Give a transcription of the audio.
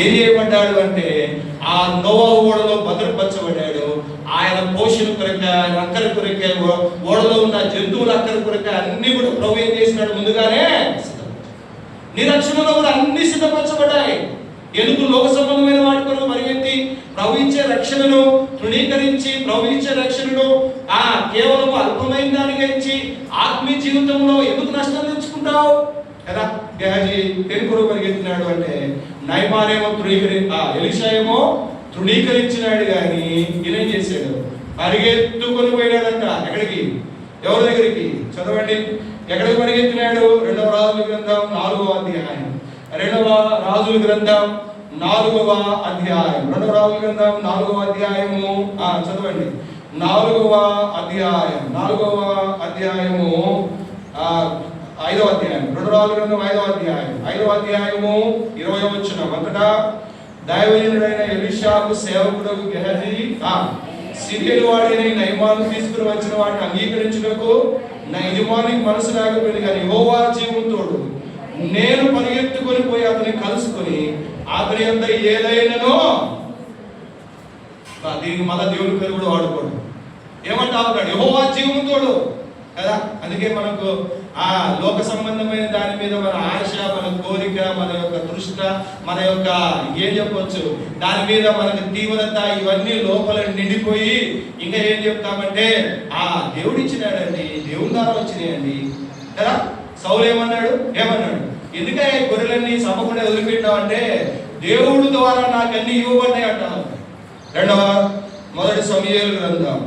ఏం చేయబడ్డాడు అంటే ఆ నోవహు ఓడలో భద్రపరచబడ్డాడు. ఆయన పోషణ కొరక, ఆయన అక్కర కొరక, ఓడలో ఉన్న జంతువుల అక్కర కొరక అన్ని కూడా ప్రభు ఏం చేసినాడు, ముందుగానే నీ రక్షణలో కూడా అన్ని సిద్ధపరచబడ్డాయి. ఎందుకు లోక సంబంధమైన వాటి కొరకు పరిగెత్తి ప్రభు ఇచ్చే రక్షణను తృణీకరించి, ప్రభు ఇచ్చే రక్షణను కేవలం అల్పమైన దానిగా ఇచ్చి ఆత్మీయ జీవితంలో ఎందుకు నష్టం తెచ్చుకుంటావు కదా? గెహజీ దేని కొరకు పరిగెత్తినాడు అంటే నయమానేమో ఎలీషా ఏమో తృణీకరించినాడు, కానీ ఈయన చేశాడు, పరిగెత్తుకొని పోయినాడంట. ఎక్కడికి? ఎవరి దగ్గరికి? చదవండి. ఎక్కడికి పరిగెత్తినాడు? 2వ రాజుల గ్రంథం 4వ అధ్యాయం. 2వ రాజుల గ్రంథం 4వ అధ్యాయం. 2వ రాజుల గ్రంథం 4వ అధ్యాయము చదవండి. 4వ అధ్యాయం 5వ అధ్యాయము. 2వ రాజుల గ్రంథం 5వ అధ్యాయం 5వ అధ్యాయము 20వ వచనం. అంతటా దైవజనుడైన ఎలీషాకు సేవకుడు గెహజీ సిరియలు వాడిని నయమాను తీసుకుని వచ్చిన వాడిని అంగీకరించుటకు నా యజమానికి మనసు రాకపోయింది, కానీ యెహోవా జీవంతోడు నేను పరిగెత్తుకొని పోయి అతన్ని కలుసుకొని అతని అంత ఏదైనానో దీనికి మళ్ళా దేవుని పేరు కూడా వాడుకోడు. ఏమంటా ఉన్నాడు? యెహోవా జీవంతోడు కదా. అందుకే మనకు ఆ లోక సంబంధమైన దాని మీద మన ఆశ, మన కోరిక, మన యొక్క దృష్ట, మన యొక్క ఏం చెప్పవచ్చు దాని మీద మనకు తీవ్రత ఇవన్నీ లోపల నిండిపోయి ఇంకా ఏం చెప్తామంటే దేవుడు ఇచ్చినాడండి, దేవుని ద్వారా వచ్చినాయండి కదా. సౌలు ఏమన్నాడు? ఎందుకంటే గొర్రెలన్నీ సమకుండా వదిలిపెట్టావు అంటే దేవుడు ద్వారా నాకు అన్ని ఇవ్వబడ్డాయి అంటాను. మొదటి సమూయేలు గ్రంథం